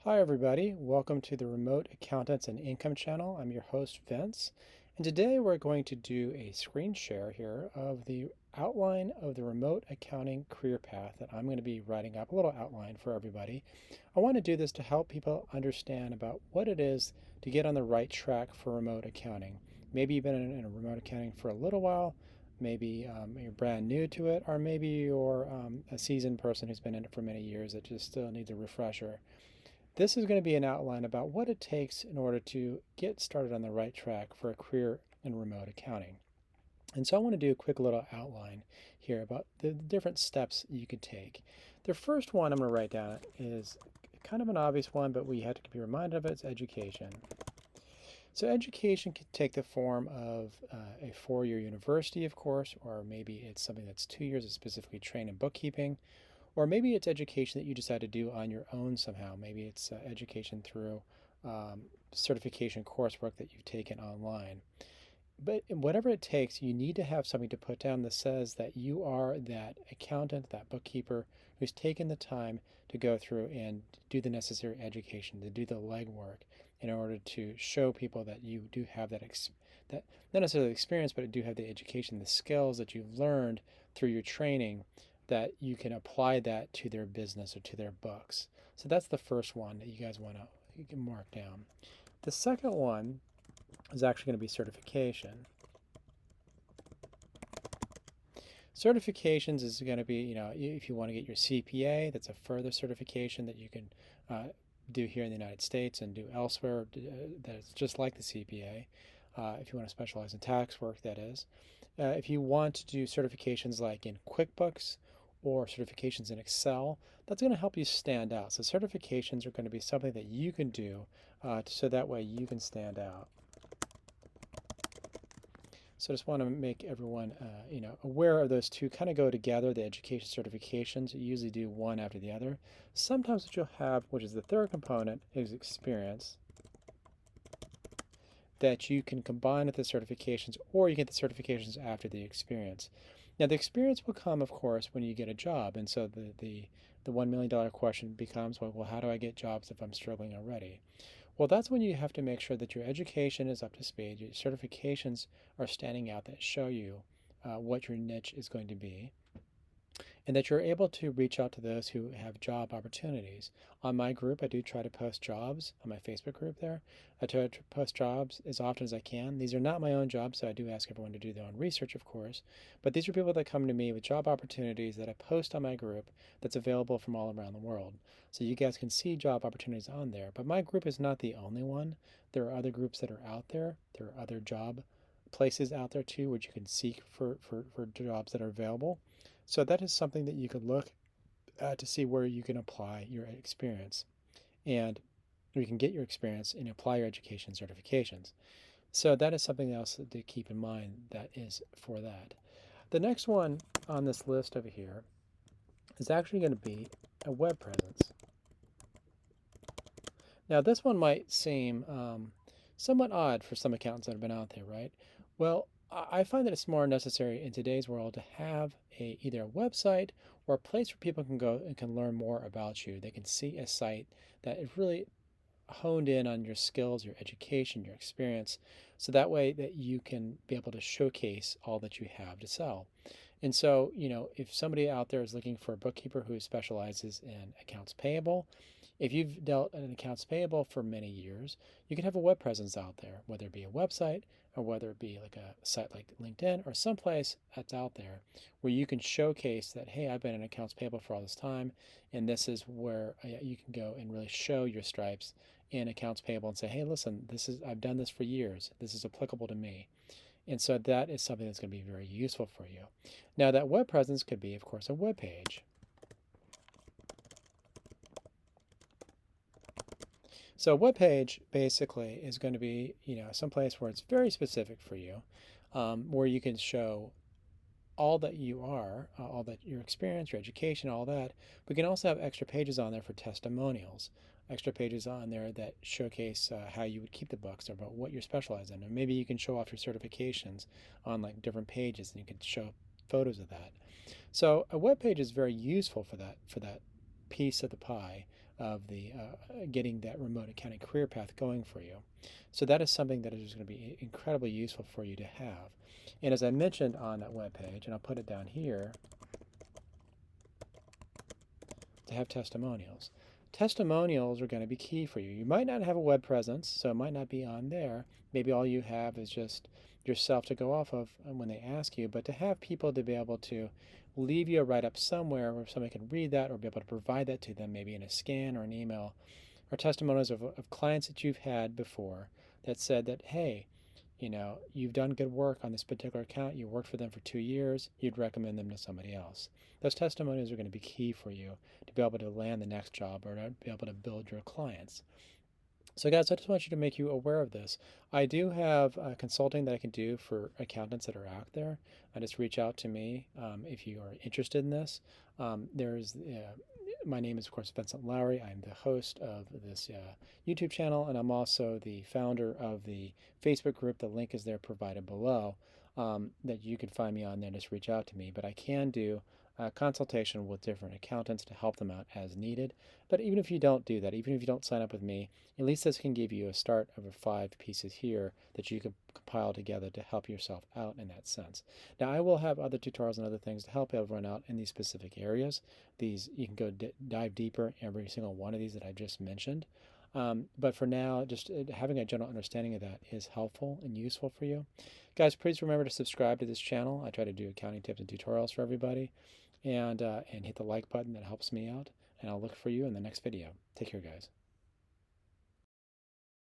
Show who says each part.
Speaker 1: Hi, everybody. Welcome to the Remote Accountants and Income channel. I'm your host, Vince. And today we're going to do a screen share here of the outline of the remote accounting career path that I'm going to be writing up, a little outline for everybody. I want to do this to help people understand about what it is to get on the right track for remote accounting. Maybe you've been in remote accounting for a little while. Maybe you're brand new to it, or maybe you're a seasoned person who's been in it for many years that just still needs a refresher. This is going to be an outline about what it takes in order to get started on the right track for a career in remote accounting. And so I want to do a quick little outline here about the different steps you could take. The first one I'm going to write down is kind of an obvious one, but we have to be reminded of it. It's education. So education can take the form of a four-year university, of course, or maybe it's something that's 2 years of specifically trained in bookkeeping. Or maybe it's education that you decide to do on your own somehow. Maybe it's education through certification coursework that you've taken online. But whatever it takes, you need to have something to put down that says that you are that accountant, that bookkeeper who's taken the time to go through and do the necessary education, to do the legwork in order to show people that you do have that not necessarily experience, but do have the education, the skills that you've learned through your training, that you can apply that to their business or to their books. So that's the first one that you guys want to mark down. The second one is actually going to be certification. Certifications is going to be, if you want to get your CPA, that's a further certification that you can do here in the United States and do elsewhere that's just like the CPA. If you want to specialize in tax work, that is. If you want to do certifications like in QuickBooks or certifications in Excel, that's going to help you stand out. So certifications are going to be something that you can do so that way you can stand out. So I just want to make everyone aware of those two kind of go together, the education certifications. You usually do one after the other. Sometimes what you'll have, which is the third component, is experience that you can combine with the certifications, or you get the certifications after the experience. Now, the experience will come, of course, when you get a job. And so the $1 million question becomes, well, how do I get jobs if I'm struggling already? Well, that's when you have to make sure that your education is up to speed, your certifications are standing out that show you what your niche is going to be, and that you're able to reach out to those who have job opportunities. On my group, I do try to post jobs on my Facebook group there. I try to post jobs as often as I can. These are not my own jobs, so I do ask everyone to do their own research, of course. But these are people that come to me with job opportunities that I post on my group that's available from all around the world. So you guys can see job opportunities on there. But my group is not the only one. There are other groups that are out there. There are other job places out there too, which you can seek for jobs that are available. So that is something that you could look at to see where you can apply your experience, and you can get your experience and apply your education certifications. So that is something else to keep in mind that is for that. The next one on this list over here is actually going to be a web presence. Now this one might seem somewhat odd for some accountants that have been out there, right? Well, I find that it's more necessary in today's world to have either a website or a place where people can go and can learn more about you. They can see a site that is really honed in on your skills, your education, your experience, so that way that you can be able to showcase all that you have to sell. And so, if somebody out there is looking for a bookkeeper who specializes in accounts payable, if you've dealt in accounts payable for many years, you can have a web presence out there, whether it be a website or whether it be like a site like LinkedIn or someplace that's out there where you can showcase that, hey, I've been in accounts payable for all this time, and this is where you can go and really show your stripes in accounts payable and say, hey, listen, I've done this for years. This is applicable to me. And so that is something that's going to be very useful for you. Now, that web presence could be, of course, a web page. So a web page basically is going to be, some place where it's very specific for you, where you can show all that you are, all that your experience, your education, all that. We can also have extra pages on there for testimonials, extra pages on there that showcase how you would keep the books or about what you're specialized in. And maybe you can show off your certifications on like different pages, and you can show photos of that. So a web page is very useful for that piece of the pie of the getting that remote accounting career path going for you. So that is something that is going to be incredibly useful for you to have. And as I mentioned on that web page, and I'll put it down here, to have testimonials. Testimonials are going to be key for you. You might not have a web presence, so it might not be on there. Maybe all you have is just yourself to go off of when they ask you, but to have people to be able to leave you a write-up somewhere where somebody can read that or be able to provide that to them, maybe in a scan or an email, or testimonials of clients that you've had before that said that, hey, you've done good work on this particular account. You worked for them for 2 years. You'd recommend them to somebody else. Those testimonials are going to be key for you to be able to land the next job or to be able to build your clients. So guys, I just want you to make you aware of this. I do have consulting that I can do for accountants that are out there. Just reach out to me if you are interested in this. My name is, of course, Vincent Lowry. I'm the host of this YouTube channel, and I'm also the founder of the Facebook group. The link is there provided below that you can find me on there. Just reach out to me. But I can do consultation with different accountants to help them out as needed. But even if you don't do that, even if you don't sign up with me, at least this can give you a start of 5 pieces here that you can compile together to help yourself out in that sense. Now, I will have other tutorials and other things to help everyone out in these specific areas. These, you can go dive deeper in every single one of these that I just mentioned. But for now, just having a general understanding of that is helpful and useful for you. Guys, please remember to subscribe to this channel. I try to do accounting tips and tutorials for everybody. And hit the like button. That helps me out. And I'll look for you in the next video. Take care, guys.